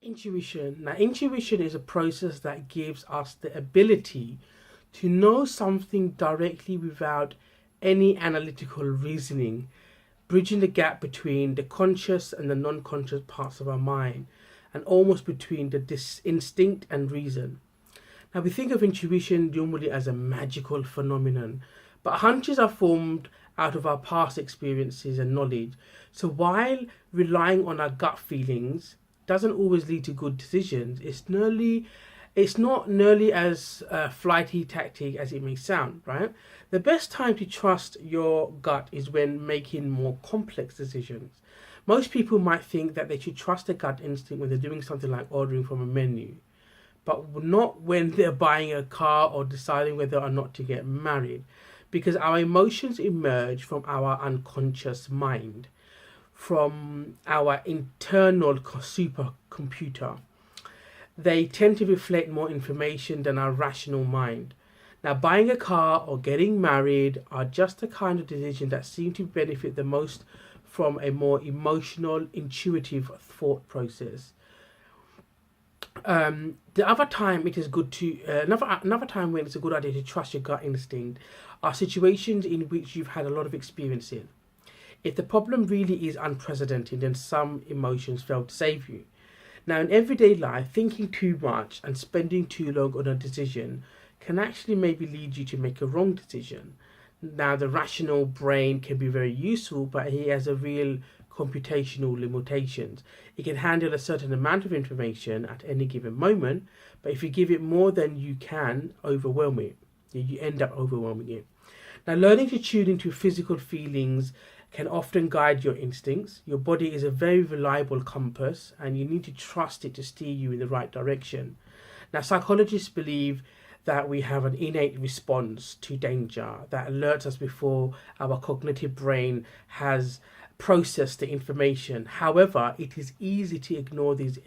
Intuition. Now, intuition is a process that gives us the ability to know something directly without any analytical reasoning, bridging the gap between the conscious and the non conscious parts of our mind, and almost between the instinct and reason. Now, we think of intuition normally as a magical phenomenon, but hunches are formed out of our past experiences and knowledge. So, while relying on our gut feelings doesn't always lead to good decisions, it's not nearly as flighty tactic as it may sound, right? The best time to trust your gut is when making more complex decisions. Most people might think that they should trust their gut instinct when they're doing something like ordering from a menu, but not when they're buying a car or deciding whether or not to get married, because our emotions emerge from our unconscious mind, from our internal supercomputer. They tend to reflect more information than our rational mind. Now, buying a car or getting married are just the kind of decisions that seem to benefit the most from a more emotional, intuitive thought process. The other time it is good to another time when it's a good idea to trust your gut instinct are situations in which you've had a lot of experience in. If the problem really is unprecedented, then some emotions fail to save you. Now, in everyday life, thinking too much and spending too long on a decision can actually maybe lead you to make a wrong decision. Now, the rational brain can be very useful, but it has a real computational limitations. It can handle a certain amount of information at any given moment, but if you give it more than you can, overwhelm it. You end up overwhelming it. Now, learning to tune into physical feelings can often guide your instincts. Your body is a very reliable compass, and you need to trust it to steer you in the right direction. Now, psychologists believe that we have an innate response to danger that alerts us before our cognitive brain has processed the information. However, it is easy to ignore these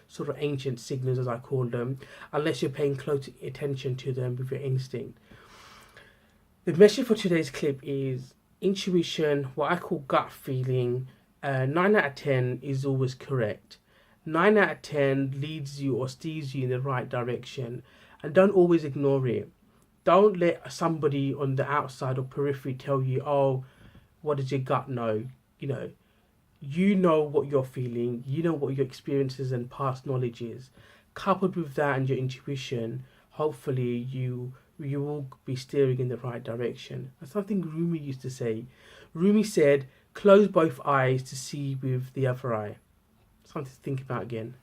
sort of ancient signals, as I call them, unless you're paying close attention to them with your instinct. The message for today's clip is intuition, what I call gut feeling. 9 out of 10 is always correct. 9 out of 10 leads you or steers you in the right direction, and don't always ignore it. Don't let somebody on the outside or periphery tell you, oh, what does your gut know? You know what you're feeling, you know what your experiences and past knowledge is. Coupled with that and your intuition, hopefully you will be steering in the right direction. That's something Rumi used to say. Rumi said, close both eyes to see with the other eye. Something to think about again.